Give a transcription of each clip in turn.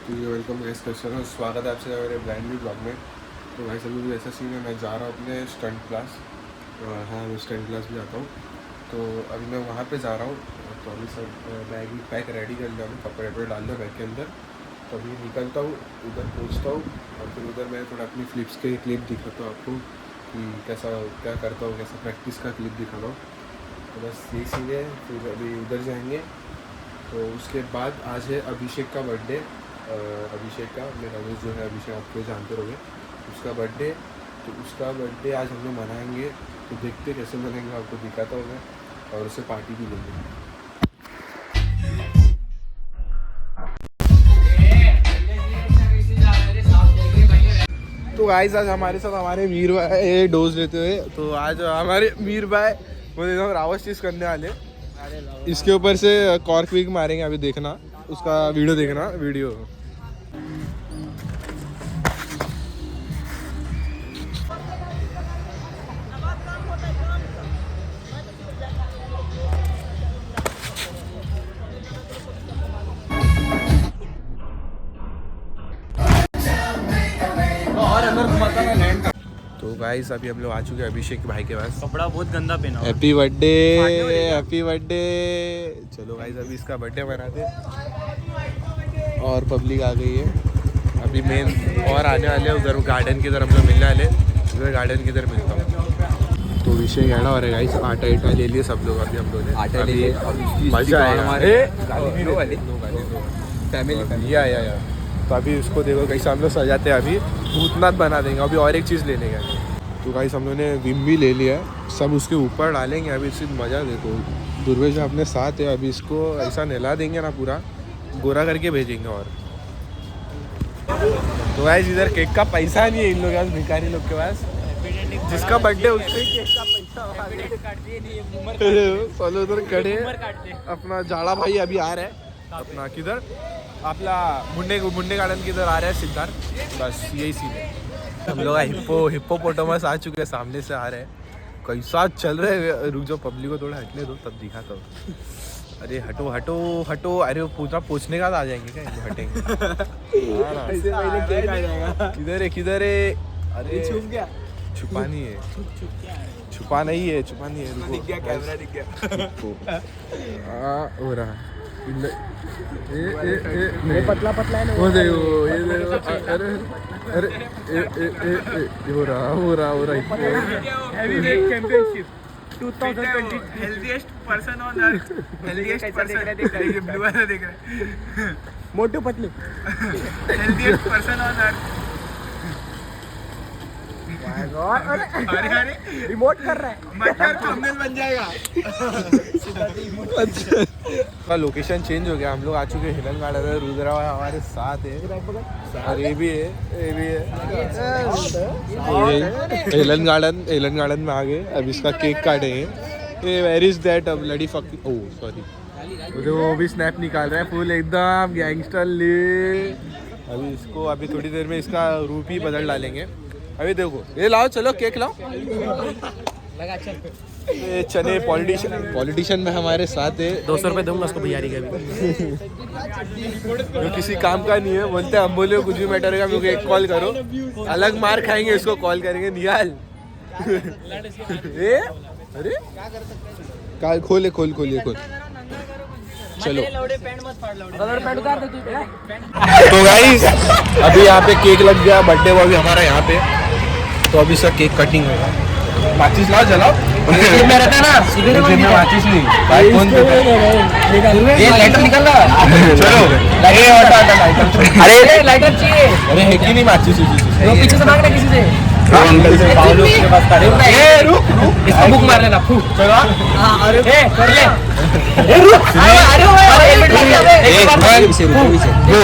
तो ये welcome gas customer, स्वागत है आपसे मेरे ब्रांड न्यू ब्लॉग में। तो भाई सभी ऐसा सीन है, मैं जा रहा हूँ अपने स्टंट क्लास। हाँ, मैं स्टंट क्लास भी जाता हूँ। तो अभी मैं वहाँ पे जा रहा हूँ। तो अभी सब बैग भी पैक रेडी कर लिया, मैं कपड़े वपड़े डाल दिया बैग के अंदर। तो अभी निकलता हूँ, उधर पहुँचता हूँ और फिर उधर मैं थोड़ा अपनी फ्लिप्स के क्लिप दिखाता हूँ आपको कि कैसा क्या करता हूँ, कैसा प्रैक्टिस का क्लिप दिखाता हूँ। तो बस यही सीन है। फिर अभी उधर जाएंगे। तो उसके बाद आज है अभिषेक का बर्थडे। अभिषेक का मेरा दोस्त जो है अभिषेक, आप लोग जानते रहोगे, उसका बर्थडे। तो उसका बर्थडे आज हम लोग मनाएंगे। तो देखते कैसे मनाएंगे, आपको दिखाता हूँ मैं, और उससे पार्टी भी लेंगे। तो गाइस आज हमारे साथ हमारे मीर भाई डोज लेते हुए, तो आज हमारे मीर भाई वो एकदम रावत चीज़ करने वाले। इसके ऊपर से कॉर्क विक मारेंगे, अभी देखना उसका वीडियो, देखना वीडियो। तो गाइस अभी हम लोग आ चुके हैं अभिषेक भाई के पास। कपड़ा बहुत गंदा पहना हुआ है। Happy birthday, happy birthday. चलो गाइस अभी इसका बर्थडे मनाते हैं। और पब्लिक आ गई है अभी, मेन और आने वाले हैं उधर गार्डन की तरफ, हम लोग मिलने वाले, उधर गार्डन की तरफ मिलता हूँ। तो विषय कहना हो रहा है गाइस, आटा इटा ले लिए सब लोग, अभी हम लोग ने आटा ले लिए, मजा आएगा फैमिली या। तो अभी इसको देखो कैसे हम लोग सजाते हैं, अभी भूतनाथ बना देंगे। अभी और एक चीज़ लेने का। तो गाइस हम लोग ने विम भी ले लिया है, सब उसके ऊपर डालेंगे। अभी इसकी मज़ा देखो, दुर्वेश अपने साथ है, अभी इसको ऐसा नहला देंगे ना, पूरा गोरा करके भेजेंगे। और तो गाइस इधर केक का पैसा नहीं है इन लोग के पास, भिखारी लोग के पास। जिसका बर्थडे उससे केक का पैसा चलो उधर खड़े। अपना जाड़ा भाई अभी आ रहा है, अपना किधर आपला मुंडे गार्डन की तरह आ रहा है सिद्धार्थ। बस यही सीन है। हम लोग हिप्पोपोटामस आ चुके हैं, सामने से आ रहे हैं। कैसा चल रहे हैं, रुक जाओ पब्लिक को थोड़ा हटने दो तब दिखाता हूँ। अरे हटो हटो हटो, अरे वो पूछना पूछने का आ जाएंगे क्या, वो हटेंगे। किधर है किधर है, अरे छुप गया, छुपा नहीं है, छुपा नहीं है, छुपा नहीं है, दिख गया कैमरा, दिख गया। हो रहा है पतला पतला है ना वो देखो, ये देखो, अरे अरे ए हो रहा heavyweight championship 2020 healthiest person on earth. Healthiest person, blue वाला देख रहा है, Motu Patlu healthiest person on earth. अरे अरे रिमोट कर रहा है, मटर थंबनेल बन जाएगा। का लोकेशन चेंज हो गया, हम लोग आ चुके हैं हिलन गार्डन है, रुद्रा हमारे साथ है, और ये भी है, ये भी है। हिलन गार्डन में आ गए, अब इसका केक काटेंगे। ये वेर इज दैट अब लड़ी फक, ओह सॉरी, वो भी स्नैप निकाल रहा है फुल एकदम गैंगस्टर ले। अभी इसको अभी थोड़ी देर में इसका रूप ही बदल डालेंगे। अभी देखो, ये लाओ, चलो केक लाओ। ये चने पॉलिटिशियन में हमारे साथ है। 200 रुपये दूंगा उसको भैयारी का भी। जो किसी काम का नहीं है, बोलते हैं हम बोले कुछ भी मैटर है, मुझे एक कॉल करो, अलग मार खाएंगे, इसको कॉल करेंगे निहाल। ए अरे काल खोल चलो। तो गाइस अभी यहाँ पे केक लग गया, बर्थडे बॉय भी हमारा यहाँ पे। तो अभी इसका केक कटिंग होगा। माचिस लाओ, जलाओ। में रहता ना, माचिस नहीं भाई, कौन ये लाइटर निकल रहा। चलो अरे लाइटर चाहिए, अरे है कि नहीं माचिस, वो पीछे से मांग रहे किसी से। अंकल से पाओ लोग के पास ए रुक, इसको बुक मार लेना। चलो हां, अरे ए कर ले, ए रुक, अरे एक minute go.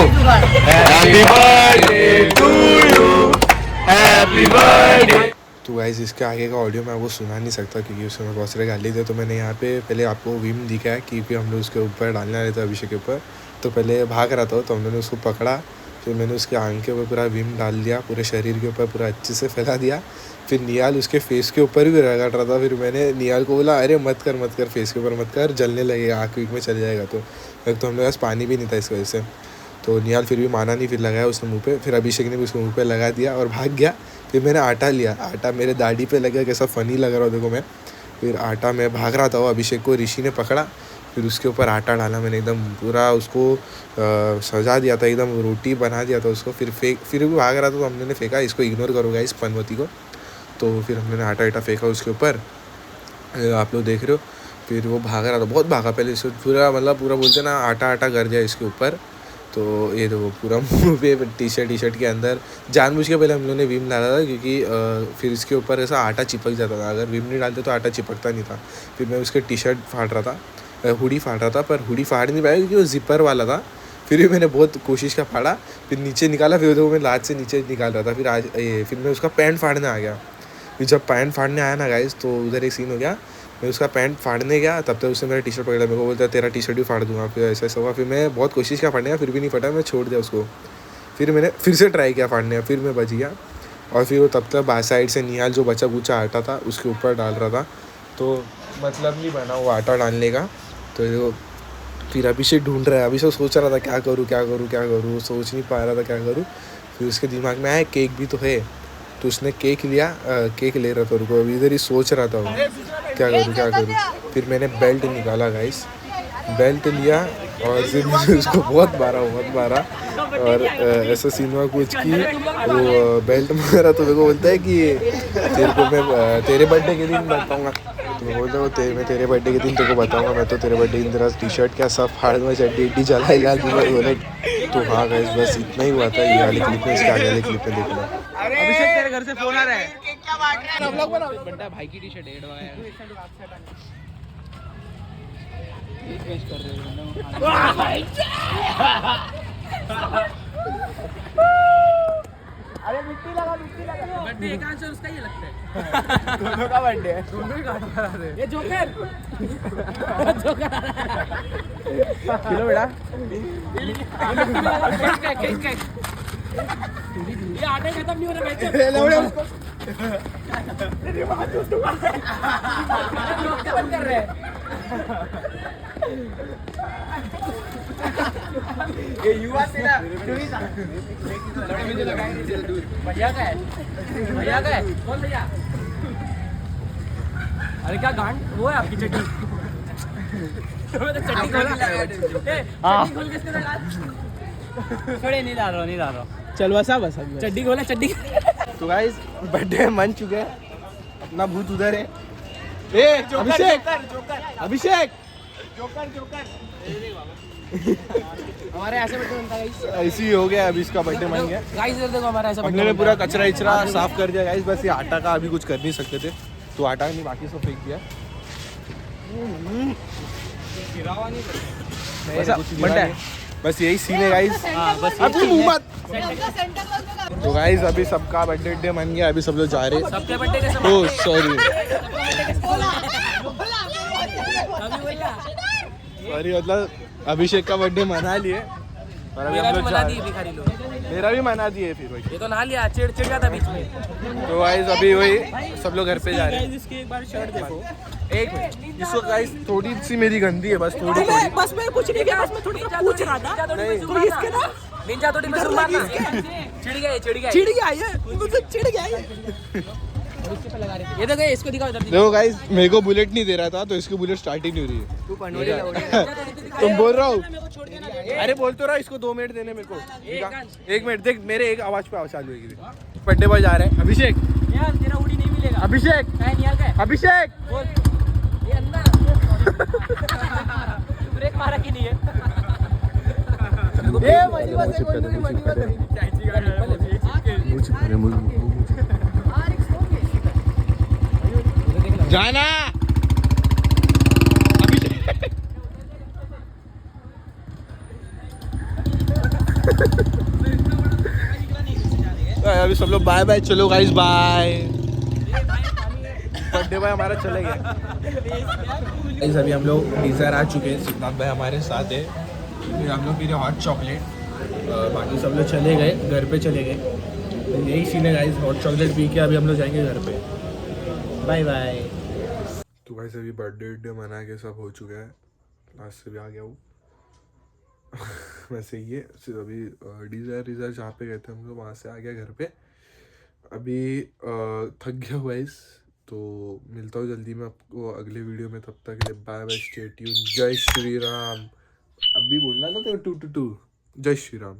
Happy birthday to you, happy birthday. तो गाइस इसके आगे का ऑडियो मैं वो सुना नहीं सकता क्योंकि उसमें बहुत सारे गाली थे। तो मैंने यहाँ पे पहले आपको विम दिखाया क्योंकि हम लोग उसके ऊपर डालने वाले थे, अभिषेक के ऊपर। तो पहले भाग रहा था, तो हम लोगों ने उसको पकड़ा, फिर मैंने उसके आंख के ऊपर पूरा विम डाल दिया, पूरे शरीर के ऊपर पूरा अच्छे से फैला दिया। फिर निहाल उसके फेस के ऊपर भी रगड़ रहा था। फिर मैंने निहाल को बोला, अरे मत कर, फेस के ऊपर मत कर, जलने लगेगा, आँख वीक में चल जाएगा। तो एक तो हम लोग पास पानी भी नहीं था इस वजह से। तो निहाल फिर भी माना नहीं, फिर लगाया उसने मुंह पे, फिर अभिषेक ने भी उसको मुंह पे लगा दिया और भाग गया। फिर मैंने आटा लिया, आटा मेरे दाढ़ी पे लगा, कैसा फ़नी लग रहा हो देखो मैं। फिर आटा मैं भाग रहा था, वो अभिषेक को ऋषि ने पकड़ा, फिर उसके ऊपर आटा डाला मैंने, एकदम पूरा उसको सजा दिया था, एकदम रोटी बना दिया था उसको। फिर भी भाग रहा था तो हमने फेंका, इसको इग्नोर करो गाइस, पनवती को। तो फिर हमने आटा फेंका उसके ऊपर, आप लोग देख रहे हो। फिर वो भाग रहा था, बहुत भागा पहले इसको, पूरा मतलब पूरा बोलते ना आटा कर दिया इसके ऊपर। तो ये तो पूरा मुँह पे टी शर्ट के अंदर जानबूझ के पहले हम लोगों ने विम डाला था, क्योंकि फिर इसके ऊपर ऐसा आटा चिपक जाता था, अगर विम नहीं डालते तो आटा चिपकता नहीं था। फिर मैं उसके टी शर्ट फाड़ रहा था, हुडी फाड़ रहा था, पर हुडी फाड़ नहीं पाया क्योंकि वो जिपर वाला था। फिर भी मैंने बहुत कोशिश का फाड़ा, फिर नीचे निकाला, फिर वो मैं लाद से नीचे निकाल रहा था। फिर मैं उसका पैंट फाड़ने आ गया। फिर जब पैंट फाड़ने आया ना गाइस, तो उधर एक सीन हो गया, मैं उसका पैंट फाड़ने गया, तब तक उसने मेरा टी शर्ट पकड़ा, मेरे को बोलता है तेरा टी शर्ट भी फाड़ दूंगा। फिर ऐसा हुआ, फिर मैं बहुत कोशिश किया फाड़ने का, फिर भी नहीं फटा, मैं छोड़ दिया उसको। फिर मैंने फिर से ट्राई किया फाड़ने का, फिर मैं बच गया। और फिर वो तब तक बाहर साइड से निहाल जो बचा कुचा आटा था उसके ऊपर डाल रहा था, तो मतलब नहीं बना वो आटा डालने का। तो फिर अभिषेक ढूंढ रहा है, अभिषेक सोच रहा था क्या करूँ, सोच नहीं पा रहा था क्या करूँ। फिर उसके दिमाग में आया केक भी तो है, तो उसने केक लिया, केक ले रहा था, रुको अभी इधर ही सोच रहा था वो क्या करूँ। फिर मैंने बेल्ट निकाला गाइस, बेल्ट लिया और फिर मुझे उसको बहुत मारा और ऐसा सीन हुआ कुछ कि वो बेल्ट मारा तो मेरे को बोलता है कि तेरे को मैं तेरे बर्थडे के दिन बताऊँगा। तो मैं बोलता हूँ मैं तेरे बर्थडे के दिन तेरे को बताऊँगा, मैं तो तेरे बर्थडे के दिन तेरा टी शर्ट क्या सब फाड़ दूँगा, चड्डी जलाएगा बोले। तो हाँ गाइस बस इतना ही हुआ था, ये वाले क्लिप में, इसके आगे वाले क्लिप में देखना। अभिषेक तेरे घर से फोन आ रहा है, क्या बांट रहा है? व्लॉग बनाओ। बंटा भाई की टी-शर्ट ऐड हुआ है। अरे मिट्टी लगा। बर्थडे एक आंसर उसका ही लगता है। दोनों का बर्थडे है, दोनों ही काट रहा है। ये जोकर किलो बेटा। ये आटा खत्म नहीं हो रहा है। कर रहे हैं ये युवा तेरा भैया का है कौन भैया? अरे क्या गांड वो है आपकी चड्डी? चड्डी खोल के इसके डाल। छोड़े नहीं डाल रहा चल बसा चड्डी खोला चड्डी। तो गाइस बर्थडे मन चुके हैं, अपना भूत उधर है। ए अभिषेक हमारे ऐसे बर्थडे बनता है गाइस। ऐसे ही हो गया, अभी इसका बर्थडे मन गया। गाइस इधर देखो हमारा ऐसा हमने पूरा कचरा इचरा साफ कर दिया गाइस, बस ये आटा का अभी कुछ कर नहीं सकते थे, तो आटा नहीं बाकी सब फेंक दिया। बस यही सीन है गाइस। अभी मुंह मत। तो गाइस अभी सबका बर्थडे मन गया, अभी सब लोग जा रहे हैं। सबके बर्थडे कैसे? ओह सॉरी मतलब अभिषेक का बर्थडे मना लिए, और अभी हम लोग जा रहे हैं। भिखारी लोग मेरा भी मना दिए फिर वही। ये तो नहा लिया, चिड़ गया था बीच में। तो गाइस अभी वही सब लोग घर पे जा रहे हैं। इसकी एक बार शर्ट देखो। एक मिनट, इसको गाइस थोड़ी सी मेरी गंदी है, बस थोड़ी बस मैं कुछ नहीं किया, बस मैं थोड़ा सा पूछ रहा था। तो इसके ना निंजा थोड़ी में सुन मारना। चिढ़ गया ये मुझसे चिढ़ गया ये। ये देखो इसको दिखाओ इधर। देखो गाइस मेरे को बुलेट नहीं दे रहा था, तो इसकी बुलेट स्टार्ट ही नहीं हो रही है। तू पंडोरी लौड़ा। तुम बोल रहा हूँ, अरे बोल तो रहा, इसको 2 मिनट देने मेरे को। 1 मिनट देख, मेरे एक आवाज पे आवाज चालू होगी। बर्थडे बॉय जा रहे हैं। अभिषेक यार तेरा उड़ी नहीं मिलेगा। अभिषेक निकाल के अभिषेक बोल ये अंदर ब्रेक मारा कि नहीं है? जाना अभी सब लोग बाय बाय, चलो गाइस बाय। बर्थडे बॉय हमारा चले गया। अभी हम लोग डिज़ायर आ चुके हैं, सिद्धार्थ भाई हमारे साथ है। फिर हम लोग पी रहे हॉट चॉकलेट, बाकी सब लोग चले गए, घर पे चले गए। तो यही सीन है गाइस, हॉट चॉकलेट पी के अभी हम लोग जाएंगे घर पे। Bye bye. तो गाइस अभी बर्थडे मना के सब हो चुका है, लास्ट से भी आ गया हूँ। वैसे ही है। सिर्फ अभी डिज़ायर जहाँ पे गए थे हम लोग वहाँ से आ गया घर पे। अभी थक गया हुआ इस, तो मिलता हूँ जल्दी मैं आपको अगले वीडियो में। तब तक के लिए बाय बाय, स्टे ट्यून्ड, जय श्री राम। अभी बोलना था तेरे 2 जय श्री राम।